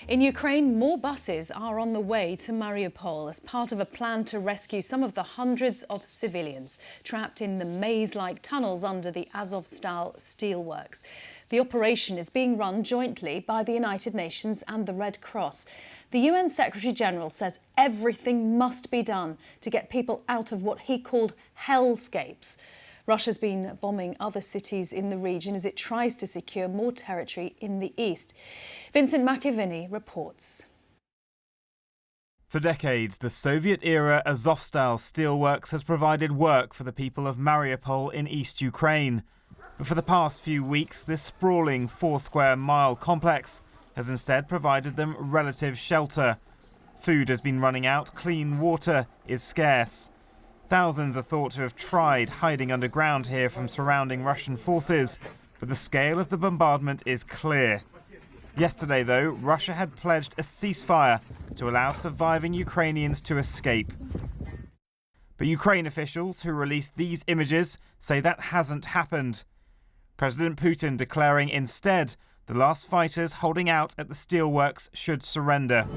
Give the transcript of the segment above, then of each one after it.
In Ukraine, more buses are on the way to Mariupol as part of a plan to rescue some of the hundreds of civilians trapped in the maze-like tunnels under the Azovstal steelworks. The operation is being run jointly by the United Nations and the Red Cross. The UN Secretary-General says everything must be done to get people out of what he called hellscapes. Russia's been bombing other cities in the region as it tries to secure more territory in the east. Vincent McAviney reports. For decades, the Soviet-era Azovstal steelworks has provided work for the people of Mariupol in East Ukraine. But for the past few weeks, this sprawling 4-square-mile complex has instead provided them relative shelter. Food has been running out, clean water is scarce. Thousands are thought to have tried hiding underground here from surrounding Russian forces, but the scale of the bombardment is clear. Yesterday, though, Russia had pledged a ceasefire to allow surviving Ukrainians to escape. But Ukraine officials who released these images say that hasn't happened. President Putin declaring instead the last fighters holding out at the steelworks should surrender.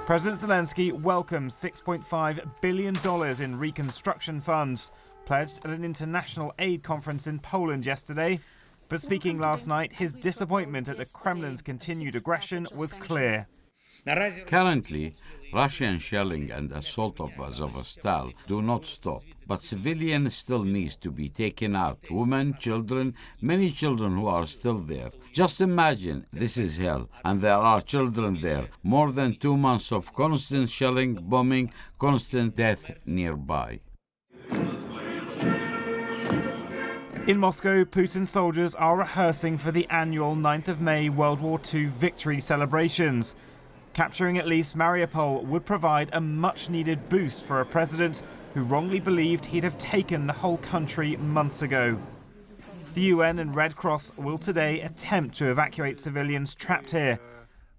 President Zelensky welcomes $6.5 billion in reconstruction funds, pledged at an international aid conference in Poland yesterday. But speaking last night, his disappointment at the Kremlin's continued aggression was clear. Currently, Russian shelling and assault of Azovstal do not stop, but civilians still need to be taken out. Women, children, many children who are still there. Just imagine, this is hell, and there are children there. More than 2 months of constant shelling, bombing, constant death nearby. In Moscow, Putin's soldiers are rehearsing for the annual 9th of May World War II victory celebrations. Capturing at least Mariupol would provide a much-needed boost for a president who wrongly believed he'd have taken the whole country months ago. The UN and Red Cross will today attempt to evacuate civilians trapped here.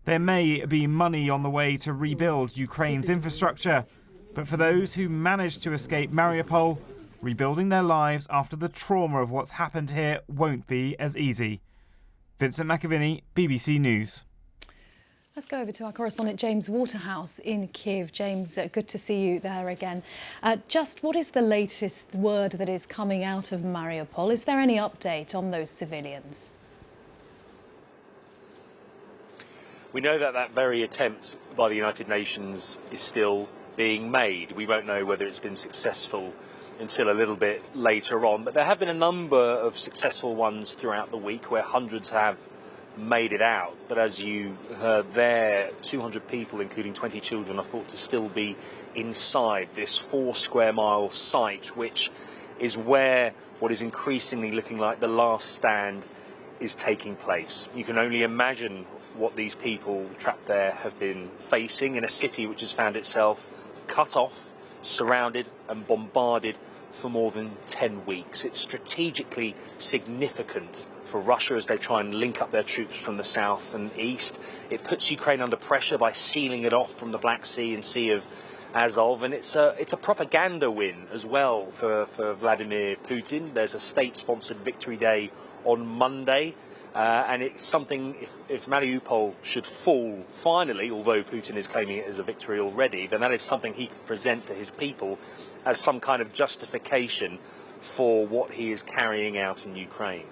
There may be money on the way to rebuild Ukraine's infrastructure, but for those who managed to escape Mariupol, rebuilding their lives after the trauma of what's happened here won't be as easy. Vincent McAviney, BBC News. Let's go over to our correspondent James Waterhouse in Kiev. James, good to see you there again. Just what is the latest word that is coming out of Mariupol? Is there any update on those civilians? We know that that very attempt by the United Nations is still being made. We won't know whether it's been successful until a little bit later on, but there have been a number of successful ones throughout the week where hundreds have made it out. But as you heard there, 200 people, including 20 children, are thought to still be inside this 4-square-mile site, which is where what is increasingly looking like the last stand is taking place. You can only imagine what these people trapped there have been facing in a city which has found itself cut off, surrounded and bombarded for more than 10 weeks. It's strategically significant for Russia as they try and link up their troops from the south and east. It puts Ukraine under pressure by sealing it off from the Black Sea and Sea of Azov, and it's a propaganda win as well for Vladimir Putin. There's a state-sponsored victory day on Monday. And it's something, if Mariupol should fall finally, although Putin is claiming it as a victory already, then that is something he can present to his people as some kind of justification for what he is carrying out in Ukraine.